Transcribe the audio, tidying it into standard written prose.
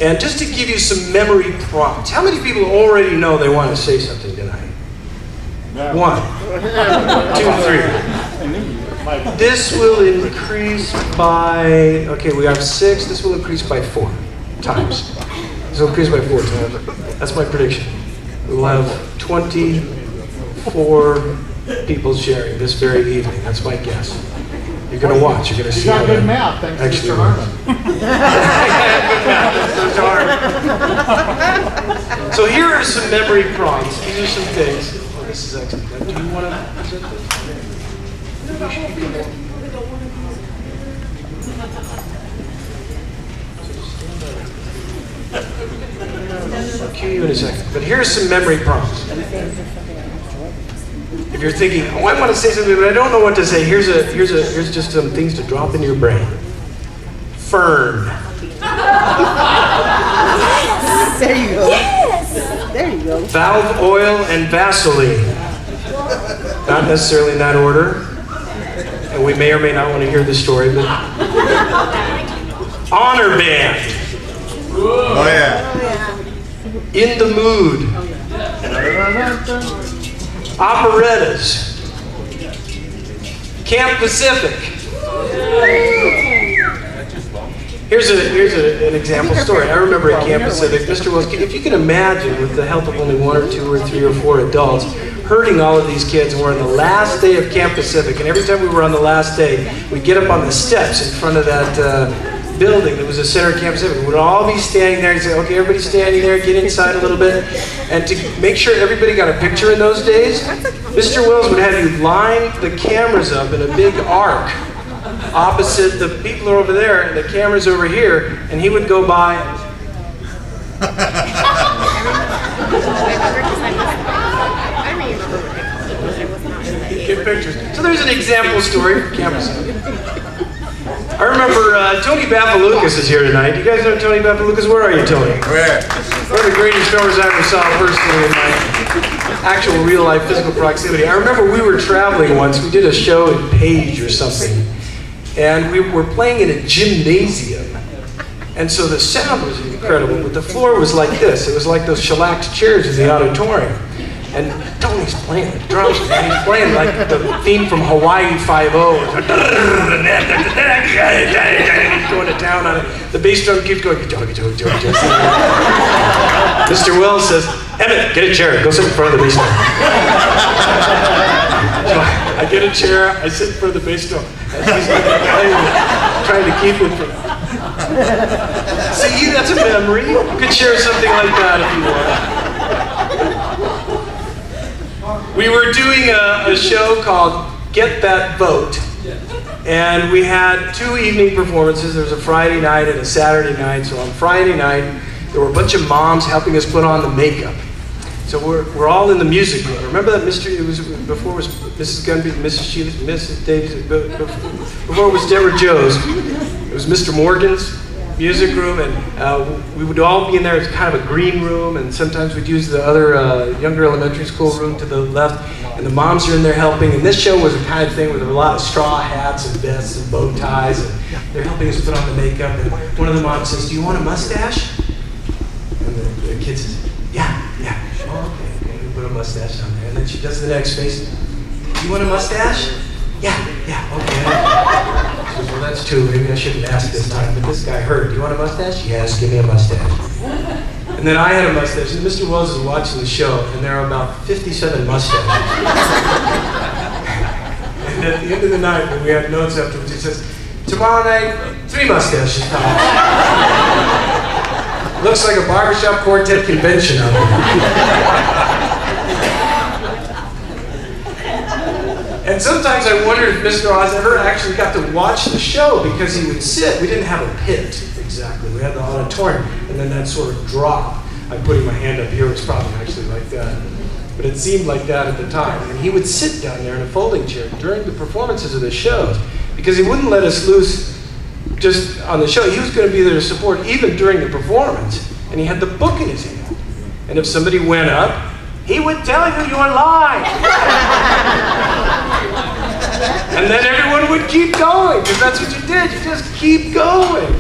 And just to give you some memory prompts, how many people already know they want to say something tonight? No. 1, 2, 3. This will increase by, okay, we have 6. This will increase by 4 times. This will increase by 4 times. That's my prediction. We'll have 24 people sharing this very evening. That's my guess. You're going to watch. You're going to see how good math, thanks actually Mr. works. So here are some memory prompts. These are some things. Oh, this is excellent. Do you want to present this? I'll cue you in a second. But here's some memory prompts. If you're thinking, oh, I want to say something, but I don't know what to say, here's just some things to drop in your brain. Fern. Yes! There you go. Yes! There you go. Valve oil and Vaseline. Not necessarily in that order. And we may or may not want to hear the story, but honor band. Oh yeah. In the mood. Operettas. Camp Pacific. Here's an example story. I remember at Camp Pacific, Mr. Wells, if you can imagine, with the help of only 1 or 2 or 3 or 4 adults, herding all of these kids, and we're on the last day of Camp Pacific, and every time we were on the last day, we'd get up on the steps in front of that building that was the center of Camp Pacific. We'd all be standing there and say, okay, everybody's standing there, get inside a little bit. And to make sure everybody got a picture in those days, Mr. Wells would have you line the cameras up in a big arc opposite the people are over there and the camera's over here, and he would go by. Get pictures. So there's an example story from Camp Pacific. I remember Tony Bafalukas is here tonight. You guys know Tony Bafalukas? Where are you, Tony? Where? One of the greatest drummers I ever saw personally in my actual real-life physical proximity. I remember we were traveling once. We did a show in Page or something. And we were playing in a gymnasium. And so the sound was incredible, but the floor was like this. It was like those shellacked chairs in the auditorium. And Tony's playing the drums, and he's playing like the theme from Hawaii Five-0. He's going to town on it. The bass drum keeps going. Mr. Wells says, Emmett, get a chair. Go sit in front of the bass drum. So I get a chair. I sit in front of the bass drum. He's trying to keep it from. See, that's a memory. You could share something like that if you want. We were doing a show called Get That Vote, and we had 2 evening performances. There was a Friday night and a Saturday night. So on Friday night, there were a bunch of moms helping us put on the makeup. So we're all in the music room. Remember that mystery? It was before it was Mrs. Gunby, Mrs. Sheila, Mrs. Davies. Before it was Deborah Joe's, it was Mr. Morgan's music room, and we would all be in there. It's kind of a green room, and sometimes we'd use the other younger elementary school room to the left, and the moms are in there helping. And this show was a kind of thing where there were a lot of straw hats and vests and bow ties, and they're helping us put on the makeup. And one of the moms says, "Do you want a mustache?" And the kid says, "Yeah. Oh, okay, we put a mustache on there." And then she does the next face. "Do you want a mustache?" Yeah, okay. She goes, "Well, that's 2. Maybe I shouldn't ask this time." But this guy heard, "Do you want a mustache?" "Yes, give me a mustache." And then I had a mustache, and Mr. Wells is watching the show, and there are about 57 mustaches. And at the end of the night, when we had notes afterwards, he says, "Tomorrow night, 3 mustaches." Looks like a barbershop quartet convention out there. And sometimes I wondered if Mr. Oz ever actually got to watch the show, because he would sit. We didn't have a pit, exactly. We had the auditorium, and then that sort of drop. I'm putting my hand up here. It was probably actually like that. But it seemed like that at the time. And he would sit down there in a folding chair during the performances of the shows, because he wouldn't let us loose just on the show. He was going to be there to support even during the performance. And he had the book in his hand. And if somebody went up, he would tell you you were live. And then everyone would keep going, because that's what you did. You just keep going.